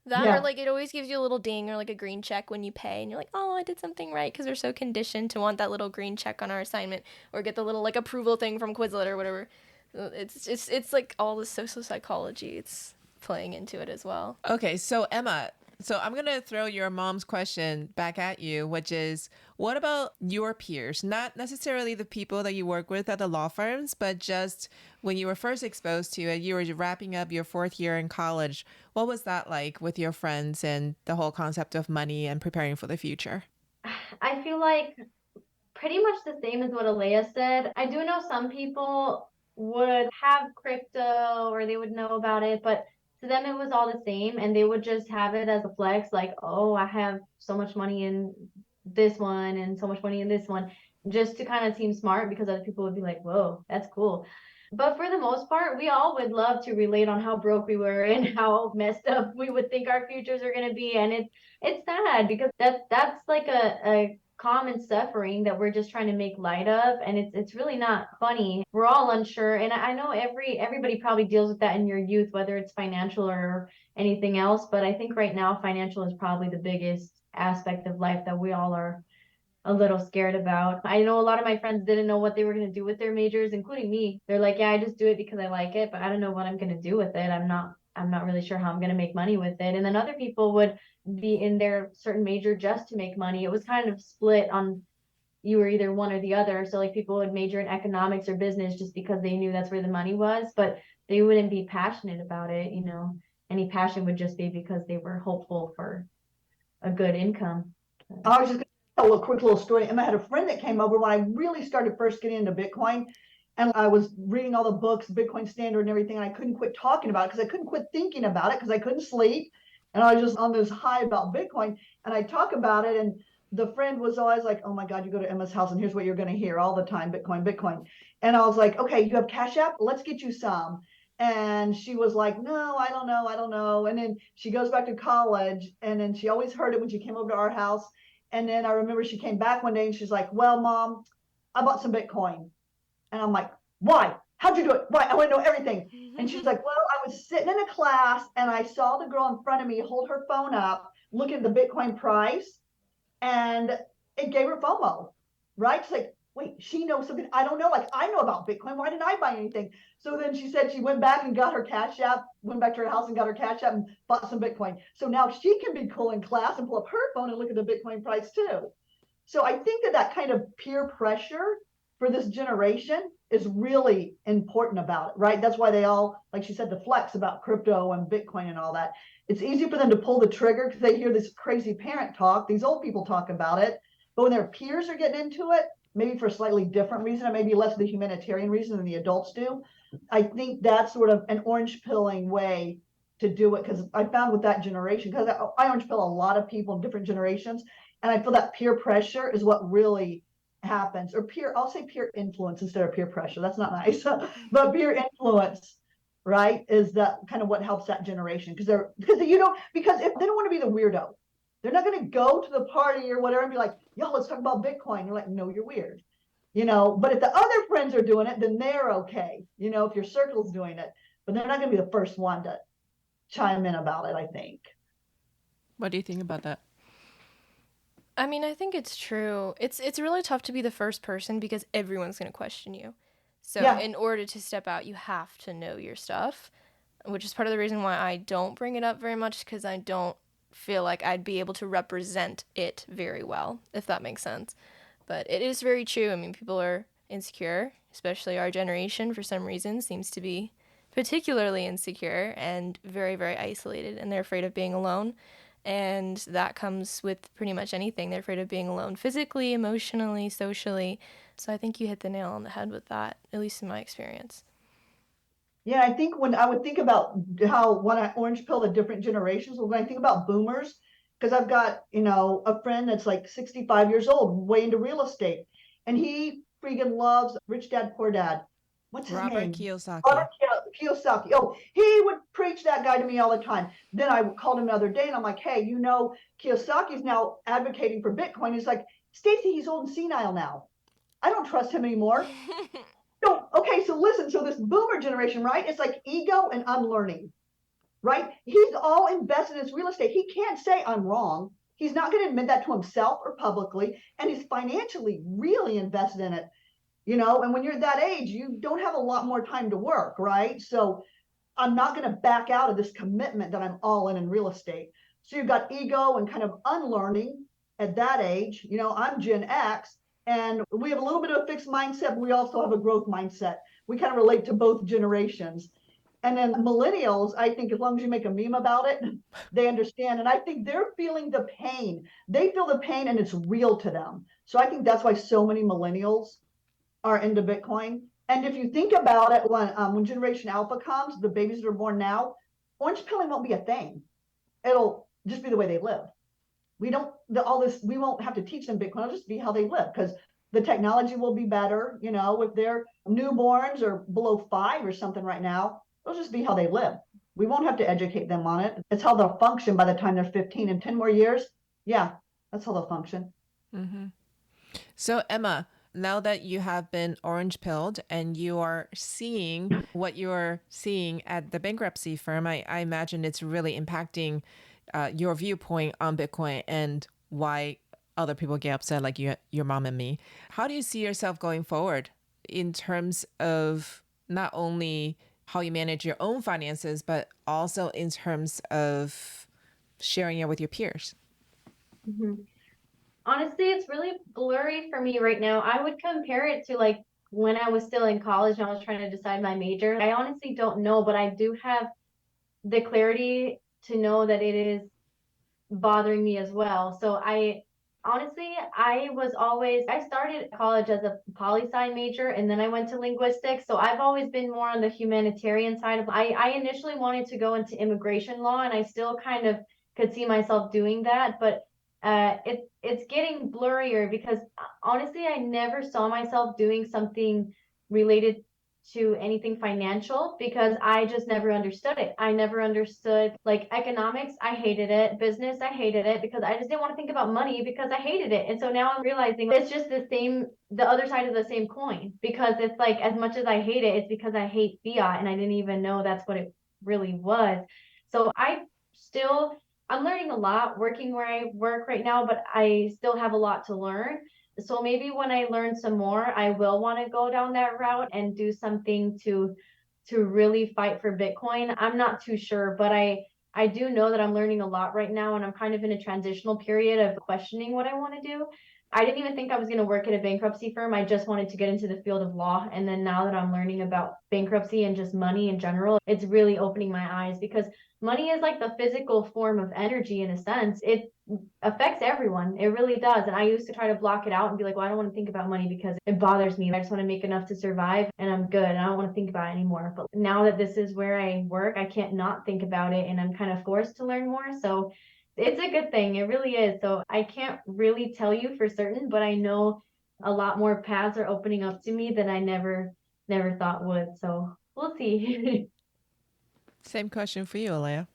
That Yeah. or like it always gives you a little ding or like a green check when you pay and you're like, oh, I did something right because we're so conditioned to want that little green check on our assignment or get the little like approval thing from Quizlet or whatever. It's like all the social psychology. It's playing into it as well. Okay, so Emma, so I'm going to throw your mom's question back at you, which is what about your peers? Not necessarily the people that you work with at the law firms, but just when you were first exposed to it, you were wrapping up your 4th year in college. What was that like with your friends and the whole concept of money and preparing for the future? I feel like pretty much the same as what Aleia said. I do know some people would have crypto or they would know about it, but to them it was all the same and they would just have it as a flex, like, oh, I have so much money in this one and so much money in this one, just to kind of seem smart because other people would be like, whoa, that's cool. But for the most part, we all would love to relate on how broke we were and how messed up we would think our futures are going to be. And it's sad because that's like a common suffering that we're just trying to make light of, and it's really not funny. We're all unsure, and I know everybody probably deals with that in your youth, whether it's financial or anything else, but I think right now financial is probably the biggest aspect of life that we all are a little scared about. I know a lot of my friends didn't know what they were going to do with their majors, including me. They're like, yeah, I just do it because I like it, but I don't know what I'm going to do with it. I'm not really sure how I'm going to make money with it. And then other people would be in their certain major just to make money. It was kind of split on you were either one or the other. So like people would major in economics or business just because they knew that's where the money was, but they wouldn't be passionate about it. Any passion would just be because they were hopeful for a good income. I was just going to tell a quick little story. Emma had a friend that came over when I really started first getting into Bitcoin. And I was reading all the books, Bitcoin Standard and everything. And I couldn't quit talking about it because I couldn't quit thinking about it because I couldn't sleep. And I was just on this high about Bitcoin. And I talk about it. And the friend was always like, oh my God, you go to Emma's house and here's what you're going to hear all the time, Bitcoin, Bitcoin. And I was like, okay, you have Cash App? Let's get you some. And she was like, no, I don't know. And then she goes back to college. And then she always heard it when she came over to our house. And then I remember she came back one day and she's like, well, Mom, I bought some Bitcoin. And I'm like, why? How'd you do it? Why? I want to know everything. And she's like, well, I was sitting in a class and I saw the girl in front of me hold her phone up, look at the Bitcoin price, and it gave her FOMO, right? She's like, wait, she knows something I don't know. Like, I know about Bitcoin. Why didn't I buy anything? So then she said she went back and got her Cash App, went back to her house and got her Cash App and bought some Bitcoin. So now she can be cool in class and pull up her phone and look at the Bitcoin price too. So I think that kind of peer pressure for this generation is really important about it, right? That's why they all, like she said, the flex about crypto and Bitcoin and all that. It's easy for them to pull the trigger because they hear this crazy parent talk, these old people talk about it. But when their peers are getting into it, maybe for a slightly different reason, or maybe less the humanitarian reason than the adults do, I think that's sort of an orange pilling way to do it. Because I found with that generation, because I orange pill a lot of people in different generations, and I feel that peer pressure is what really happens, or I'll say peer influence instead of peer pressure. That's not nice, but peer influence, right, is that kind of what helps that generation because if they don't want to be the weirdo, they're not going to go to the party or whatever and be like, yo, let's talk about Bitcoin. You're like, no, you're weird, but if the other friends are doing it, then they're okay, if your circle's doing it, but they're not going to be the first one to chime in about it, I think. What do you think about that? I mean, I think it's true. It's really tough to be the first person because everyone's going to question you. So Yeah. in order to step out, you have to know your stuff, which is part of the reason why I don't bring it up very much because I don't feel like I'd be able to represent it very well, if that makes sense. But it is very true. I mean, people are insecure, especially our generation for some reason seems to be particularly insecure and very, very isolated, and they're afraid of being alone. And that comes with pretty much anything. They're afraid of being alone physically, emotionally, socially. So I think you hit the nail on the head with that, at least in my experience. Yeah, I think when I would think about how when I orange pill the different generations, when I think about boomers, because I've got, a friend that's like 65 years old, way into real estate, and he freaking loves Rich Dad, Poor Dad. What's his Robert name? Kiyosaki. Robert Kiyosaki. Oh, he would preach that guy to me all the time. Then I called him the other day and I'm like, hey, Kiyosaki's now advocating for Bitcoin. He's like, Stacey, he's old and senile now. I don't trust him anymore. No, okay, so listen, so this boomer generation, right? It's like ego and unlearning, right? He's all invested in his real estate. He can't say I'm wrong. He's not going to admit that to himself or publicly, and he's financially really invested in it, and when you're that age, you don't have a lot more time to work, right? So I'm not going to back out of this commitment that I'm all in real estate. So you've got ego and kind of unlearning at that age. I'm Gen X, and we have a little bit of a fixed mindset, but we also have a growth mindset. We kind of relate to both generations. And then millennials, I think as long as you make a meme about it, they understand. And I think they're feeling the pain. They feel the pain and it's real to them. So I think that's why so many millennials are into Bitcoin. And if you think about it, when Generation Alpha comes, the babies that are born now, orange pilling won't be a thing. It'll just be the way they live. We don't all this. We won't have to teach them Bitcoin. It'll just be how they live because the technology will be better. If they're newborns or below 5 or something right now, it'll just be how they live. We won't have to educate them on it. It's how they'll function by the time they're 15. In 10 more years, yeah, that's how they'll function. Mm-hmm. So Emma, now that you have been orange pilled and you are seeing what you're seeing at the bankruptcy firm, I imagine it's really impacting your viewpoint on Bitcoin and why other people get upset, like your mom and me. How do you see yourself going forward in terms of not only how you manage your own finances, but also in terms of sharing it with your peers? Mm-hmm. Honestly, it's really blurry for me right now. I would compare it to like when I was still in college and I was trying to decide my major. I honestly don't know, but I do have the clarity to know that it is bothering me as well. So I started college as a poli-sci major and then I went to linguistics. So I've always been more on the humanitarian side of, I initially wanted to go into immigration law and I still kind of could see myself doing that, but it's getting blurrier because honestly, I never saw myself doing something related to anything financial because I just never understood it. I never understood like economics. I hated it. Business, I hated it because I just didn't want to think about money because I hated it. And so now I'm realizing it's just the other side of the same coin because it's like as much as I hate it, it's because I hate fiat and I didn't even know that's what it really was. So I'm learning a lot working where I work right now, but I still have a lot to learn. So maybe when I learn some more, I will want to go down that route and do something to really fight for Bitcoin. I'm not too sure, but I do know that I'm learning a lot right now and I'm kind of in a transitional period of questioning what I want to do. I didn't even think I was going to work at a bankruptcy firm. I just wanted to get into the field of law. And then now that I'm learning about bankruptcy and just money in general, it's really opening my eyes because money is like the physical form of energy in a sense. It affects everyone. It really does. And I used to try to block it out and be like, well, I don't want to think about money because it bothers me. I just want to make enough to survive and I'm good. And I don't want to think about it anymore. But now that this is where I work, I can't not think about it and I'm kind of forced to learn more. So it's a good thing. It really is. So I can't really tell you for certain, but I know a lot more paths are opening up to me that I never thought would. So we'll see. Same question for you, Aleia.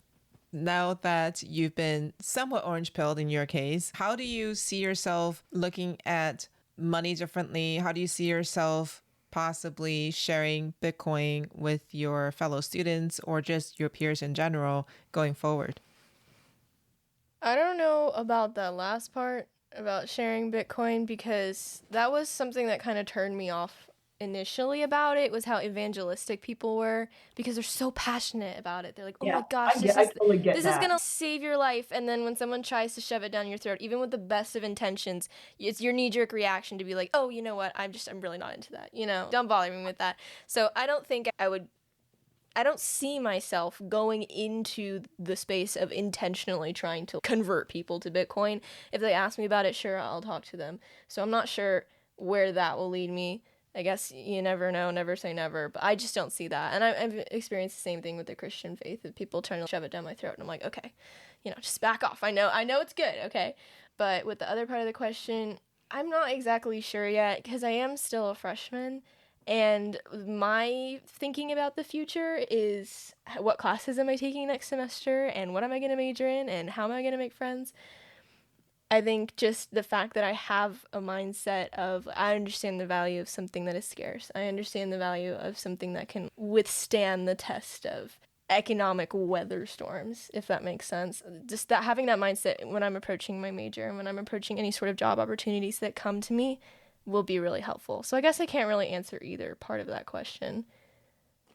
Now that you've been somewhat orange pilled in your case, how do you see yourself looking at money differently? How do you see yourself possibly sharing Bitcoin with your fellow students or just your peers in general going forward? I don't know about that last part about sharing Bitcoin because that was something that kind of turned me off initially about it was how evangelistic people were, because they're so passionate about it. They're like, oh Yeah, my gosh, I totally get this is that. gonna save your life. And then when someone tries to shove it down your throat, even with the best of intentions, it's your knee-jerk reaction to be like, oh, you know what, I'm really not into that, don't bother me with that. So I don't see myself going into the space of intentionally trying to convert people to Bitcoin. If they ask me about it, sure, I'll talk to them. So I'm not sure where that will lead me. I guess you never know, never say never, but I just don't see that. And I've experienced the same thing with the Christian faith, of people trying to shove it down my throat, and I'm like, okay, just back off. I know it's good, okay? But with the other part of the question, I'm not exactly sure yet, because I am still a freshman, and my thinking about the future is, what classes am I taking next semester, and what am I going to major in, and how am I going to make friends? I think just the fact that I have a mindset of, I understand the value of something that is scarce. I understand the value of something that can withstand the test of economic weather storms, if that makes sense. Just that, having that mindset when I'm approaching my major and when I'm approaching any sort of job opportunities that come to me will be really helpful. So I guess I can't really answer either part of that question.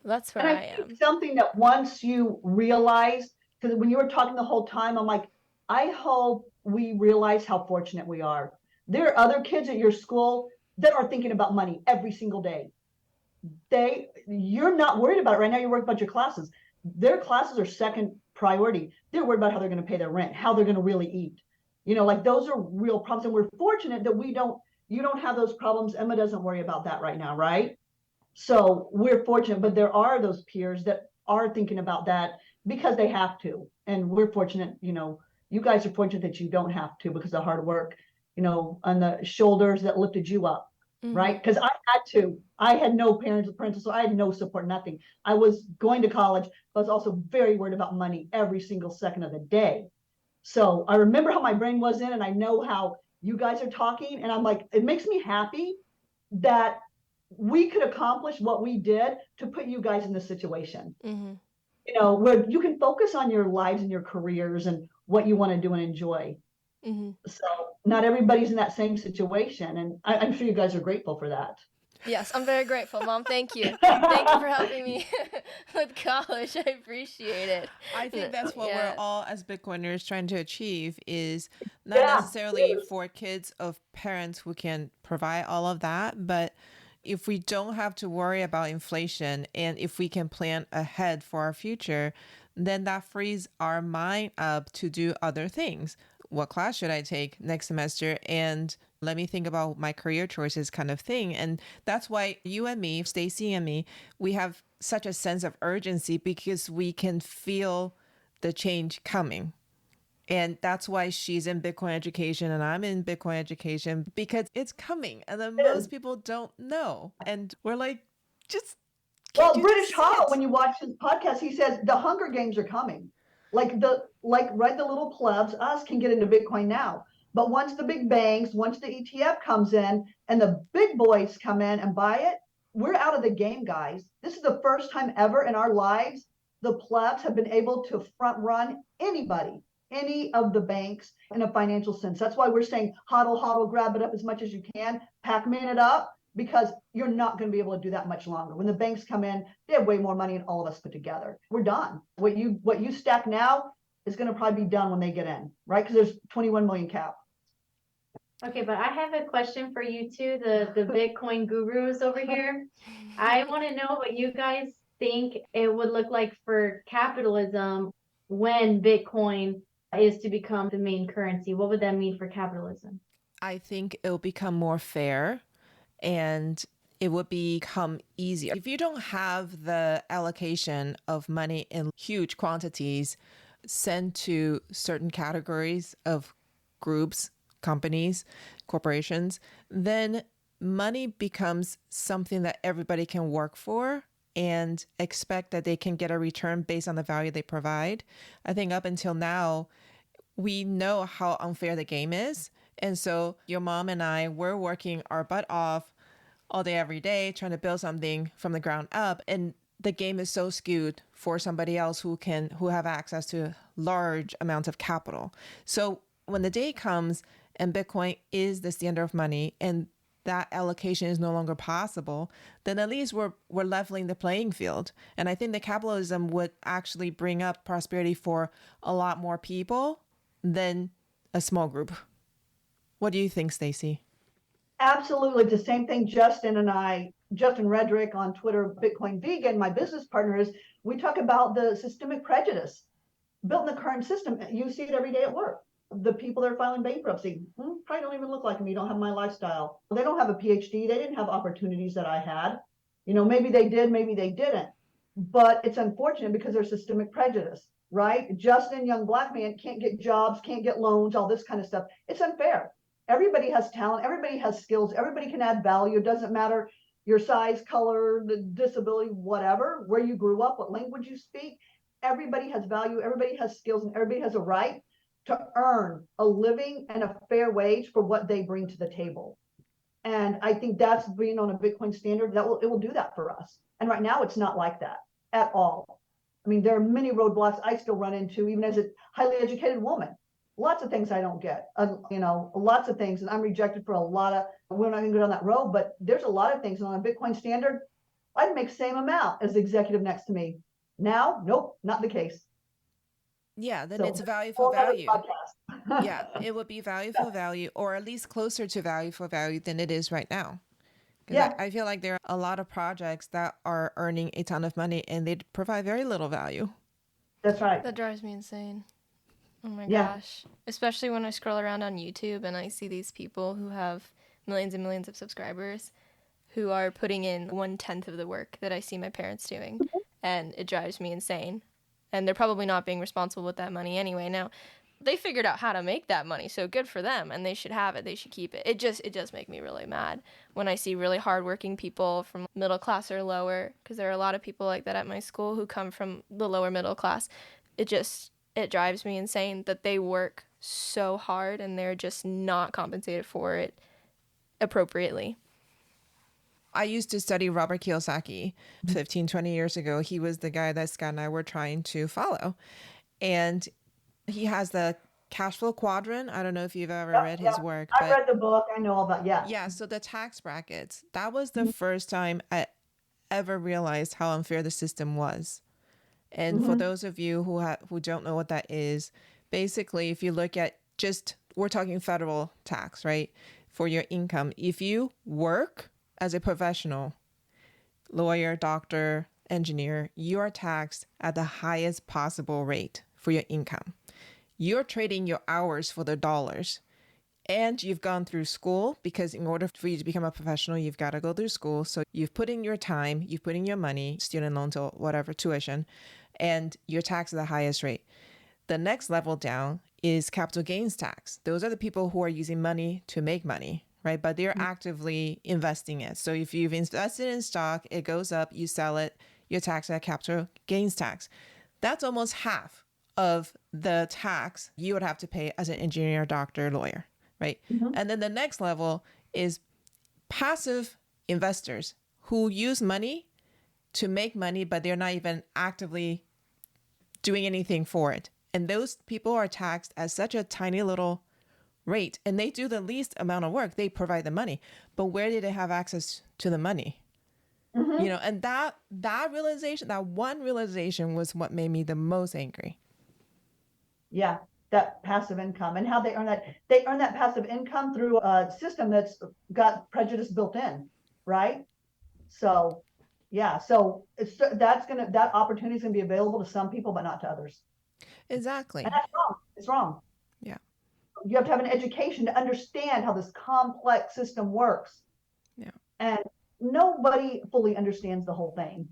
That's where And I I think am. something that once you realize, because when you were talking the whole time, I'm like, I hope we realize how fortunate we are. There are other kids at your school that are thinking about money every single day. You're not worried about it right now. You're worried about your classes. Their classes are second priority. They're worried about how they're going to pay their rent, how they're going to really eat. Like those are real problems. And we're fortunate that you don't have those problems. Emma doesn't worry about that right now, right? So we're fortunate, but there are those peers that are thinking about that because they have to. And we're fortunate, you guys are fortunate that you don't have to, because of hard work, on the shoulders that lifted you up, right? Because I had no parental, so I had no support, nothing. I was going to college, but I was also very worried about money every single second of the day. So I remember how my brain was in, and I know how you guys are talking, and I'm like, it makes me happy that we could accomplish what we did to put you guys in this situation. Where you can focus on your lives and your careers and what you want to do and enjoy. So not everybody's in that same situation, and I'm sure you guys are grateful for that. Yes, I'm very grateful, Mom. Thank you. Thank you for helping me with college. I appreciate it. I think that's what we're all as Bitcoiners trying to achieve, is not Yeah. necessarily for kids of parents who can provide all of that, but if we don't have to worry about inflation, and if we can plan ahead for our future, then that frees our mind up to do other things. What class should I take next semester? And let me think about my career choices, kind of thing. And that's why you and me, Stacey and me, we have such a sense of urgency, because we can feel the change coming. And that's why she's in Bitcoin education and I'm in Bitcoin education, because it's coming and then most people don't know. And we're like, just well, British Hall, when you watch his podcast, he says the Hunger Games are coming. Like the little plebs, us can get into Bitcoin now. But once the big banks, once the ETF comes in and the big boys come in and buy it, we're out of the game, guys. This is the first time ever in our lives the plebs have been able to front run any of the banks in a financial sense. That's why we're saying hodl, grab it up as much as you can, Pac-Man it up, because you're not going to be able to do that much longer. When the banks come in, they have way more money than all of us put together. We're done. What you stack now is going to probably be done when they get in, right? Because there's 21 million cap. Okay, but I have a question for you too, the Bitcoin gurus over here. I want to know what you guys think it would look like for capitalism when Bitcoin is to become the main currency. What would that mean for capitalism? I think it'll become more fair, and it would become easier. If you don't have the allocation of money in huge quantities sent to certain categories of groups, companies, corporations, then money becomes something that everybody can work for and expect that they can get a return based on the value they provide. I think up until now, we know how unfair the game is. And so your mom and I, we're working our butt off all day, every day, trying to build something from the ground up. And the game is so skewed for somebody else who have access to large amounts of capital. So when the day comes and Bitcoin is the standard of money, and that allocation is no longer possible, then at least we're leveling the playing field. And I think that capitalism would actually bring up prosperity for a lot more people than a small group. What do you think, Stacey? Absolutely. It's the same thing Justin Redrick on Twitter, Bitcoin Vegan, my business partner, is we talk about the systemic prejudice built in the current system. You see it every day at work. The people that are filing bankruptcy probably don't even look like me. Don't have my lifestyle. They don't have a PhD. They didn't have opportunities that I had. Maybe they did, maybe they didn't. But it's unfortunate because there's systemic prejudice, right? Justin, young Black man, can't get jobs, can't get loans, all this kind of stuff. It's unfair. Everybody has talent. Everybody has skills. Everybody can add value. It doesn't matter your size, color, the disability, whatever, where you grew up, what language you speak. Everybody has value. Everybody has skills, and everybody has a right to earn a living and a fair wage for what they bring to the table. And I think that's being on a Bitcoin standard it will do that for us. And right now it's not like that at all. I mean, there are many roadblocks I still run into, even as a highly educated woman. Lots of things I don't get, lots of things. And I'm rejected for a lot of, we're not going to go down that road, but there's a lot of things. And on a Bitcoin standard, I'd make the same amount as the executive next to me. Now, nope, not the case. Yeah, then it's value for value. Podcast. Yeah, it would be value for value, or at least closer to value for value than it is right now. Because I feel like there are a lot of projects that are earning a ton of money and they provide very little value. That's right. That drives me insane. Oh my gosh. Especially when I scroll around on YouTube and I see these people who have millions and millions of subscribers who are putting in 1/10 of the work that I see my parents doing. And it drives me insane. And they're probably not being responsible with that money anyway. Now, they figured out how to make that money, so good for them, and they should have it. They should keep it. It does make me really mad when I see really hardworking people from middle class or lower, because there are a lot of people like that at my school who come from the lower middle class. It drives me insane that they work so hard and they're just not compensated for it appropriately. I used to study Robert Kiyosaki 15, 20 years ago. He was the guy that Scott and I were trying to follow. And he has the cash flow quadrant. I don't know if you've ever read his work. I read the book. I know all about, Yeah, so the tax brackets, that was the first time I ever realized how unfair the system was. And for those of you who don't know what that is, basically, if you look at we're talking federal tax, right? For your income. If you work as a professional, lawyer, doctor, engineer, you are taxed at the highest possible rate for your income. You're trading your hours for the dollars. And you've gone through school, because in order for you to become a professional, you've got to go through school. So you've put in your time, you've put in your money, student loans or whatever, tuition, and you're taxed at the highest rate. The next level down is capital gains tax. Those are the people who are using money to make money, right? But they're actively investing it. So if you've invested in stock, it goes up, you sell it, you're taxed at capital gains tax. That's almost half of the tax you would have to pay as an engineer, doctor, lawyer, right? And then the next level is passive investors who use money to make money, but they're not even actively doing anything for it. And those people are taxed at such a tiny little rate, and they do the least amount of work. They provide the money, but where did they have access to the money? And that realization, that one realization was what made me the most angry. Yeah, that passive income and how they earn that. They earn that passive income through a system that's got prejudice built in, right? So, yeah, so that opportunity is gonna be available to some people, but not to others. Exactly. And that's wrong. It's wrong. Yeah. You have to have an education to understand how this complex system works. Yeah. And nobody fully understands the whole thing.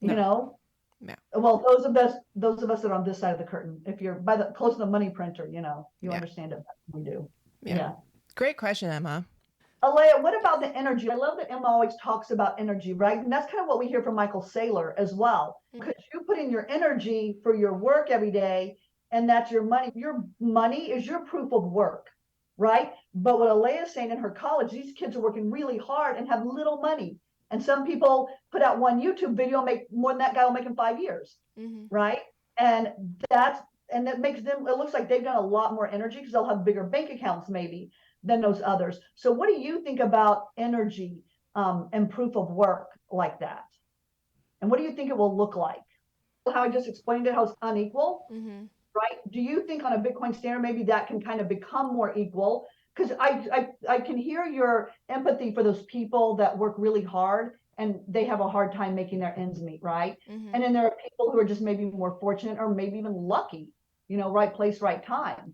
No. Yeah. Well, those of us that are on this side of the curtain, if you're close to the money printer, you understand it. We do. Yeah. Great question, Emma. Aleia, what about the energy? I love that Emma always talks about energy, right? And that's kind of what we hear from Michael Saylor as well. Because you put in your energy for your work every day, and that's your money. Your money is your proof of work, right? But what Aleia is saying, in her college, these kids are working really hard and have little money. And some people put out one YouTube video, make more than that guy will make in 5 years, right? And that makes them, it looks like they've done a lot more energy because they'll have bigger bank accounts maybe. than those others. So what do you think about energy and proof of work like that? And what do you think it will look like? How I just explained it, how it's unequal, right? Do you think on a Bitcoin standard, maybe that can kind of become more equal? Because I can hear your empathy for those people that work really hard and they have a hard time making their ends meet, right? And then there are people who are just maybe more fortunate or maybe even lucky, right place, right time.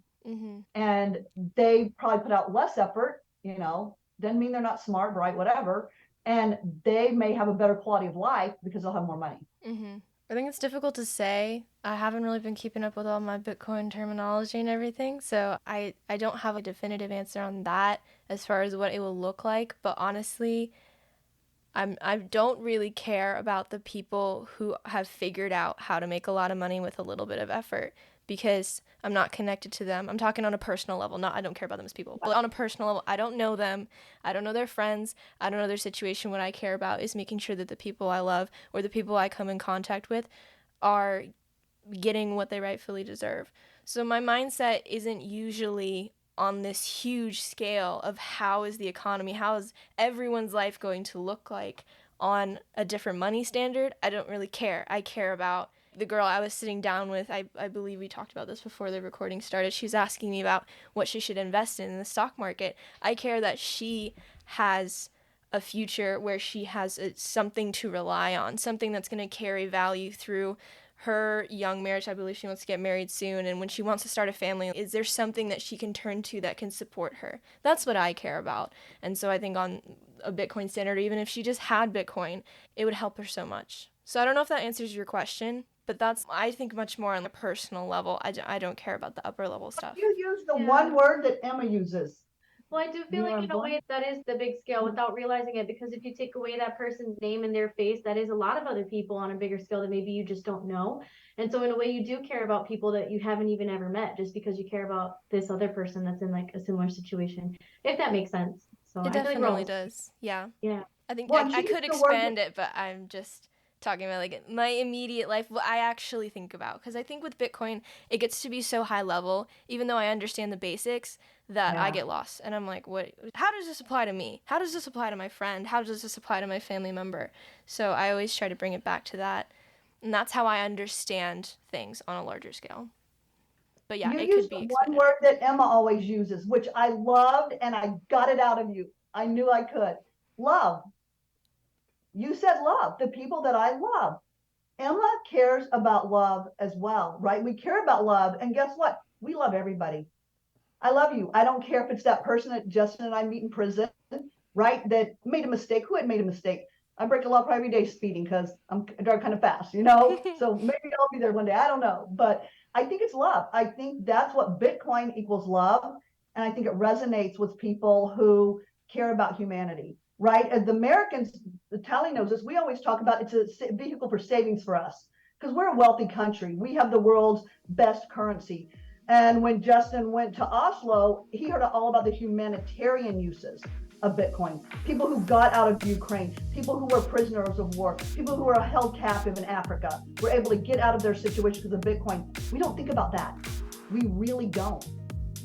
And they probably put out less effort, doesn't mean they're not smart, right? Whatever. And they may have a better quality of life because they'll have more money. I think it's difficult to say. I haven't really been keeping up with all my Bitcoin terminology and everything, so I don't have a definitive answer on that as far as what it will look like. But honestly, I don't really care about the people who have figured out how to make a lot of money with a little bit of effort, because I'm not connected to them. I'm talking on a personal level. I don't care about them as people, but on a personal level, I don't know them. I don't know their friends. I don't know their situation. What I care about is making sure that the people I love or the people I come in contact with are getting what they rightfully deserve. So my mindset isn't usually on this huge scale of how is the economy, how is everyone's life going to look like on a different money standard. I don't really care. I care about the girl I was sitting down with. I believe we talked about this before the recording started. She was asking me about what she should invest in the stock market. I care that she has a future where she has something to rely on, something that's going to carry value through her young marriage. I believe she wants to get married soon, and when she wants to start a family, is there something that she can turn to that can support her? That's what I care about. And so I think on a Bitcoin standard, even if she just had Bitcoin, it would help her so much. So I don't know if that answers your question, but that's, I think, much more on the personal level. I don't care about the upper level stuff. You use the one word that Emma uses. Well, I do feel like in a way that is the big scale without realizing it, because if you take away that person's name and their face, that is a lot of other people on a bigger scale that maybe you just don't know. And so in a way you do care about people that you haven't even ever met, just because you care about this other person that's in like a similar situation, if that makes sense. So it definitely does. Yeah. I think I could expand it, but I'm just talking about like my immediate life, what I actually think about. Because I think with Bitcoin, it gets to be so high level, even though I understand the basics, that I get lost. And I'm like, what? How does this apply to me? How does this apply to my friend? How does this apply to my family member? So I always try to bring it back to that. And that's how I understand things on a larger scale. But yeah, it could be expanded. One word that Emma always uses, which I loved, and I got it out of you. I knew I could. Love. You said love, the people that I love. Emma cares about love as well, right? We care about love. And guess what? We love everybody. I love you. I don't care if it's that person that Justin and I meet in prison, right? That made a mistake. Who had made a mistake? I break the law every day speeding because I drive kind of fast, So maybe I'll be there one day. I don't know. But I think it's love. I think that's what Bitcoin equals love. And I think it resonates with people who care about humanity. Right? As the Americans, Tali knows this, we always talk about it's a vehicle for savings for us because we're a wealthy country. We have the world's best currency. And when Justin went to Oslo, he heard all about the humanitarian uses of Bitcoin. People who got out of Ukraine, people who were prisoners of war, people who were held captive in Africa were able to get out of their situation because of Bitcoin. We don't think about that. We really don't.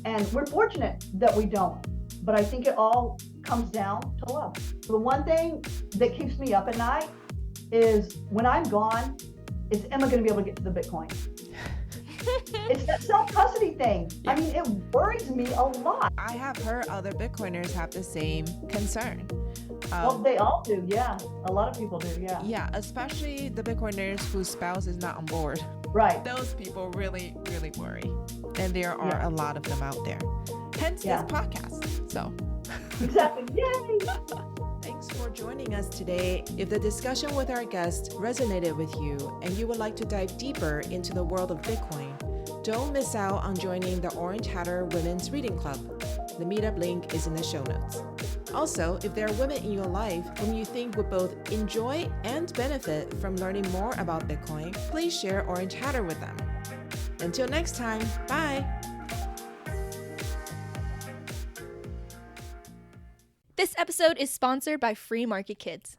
And we're fortunate that we don't. But I think it all comes down to love. The one thing that keeps me up at night is when I'm gone, is Emma going to be able to get to the Bitcoin? It's that self-custody thing. I mean, it worries me a lot. I have heard other Bitcoiners have the same concern. Well, they all do, yeah. A lot of people do, yeah. Yeah, especially the Bitcoiners whose spouse is not on board. Right. Those people really, really worry. And there are a lot of them out there. Hence this podcast. So. Exactly. Yay! Thanks for joining us today. If the discussion with our guest resonated with you and you would like to dive deeper into the world of Bitcoin, don't miss out on joining the Orange Hatter Women's Reading Club. The meetup link is in the show notes. Also, if there are women in your life whom you think would both enjoy and benefit from learning more about Bitcoin, please share Orange Hatter with them. Until next time, bye! This episode is sponsored by Free Market Kids.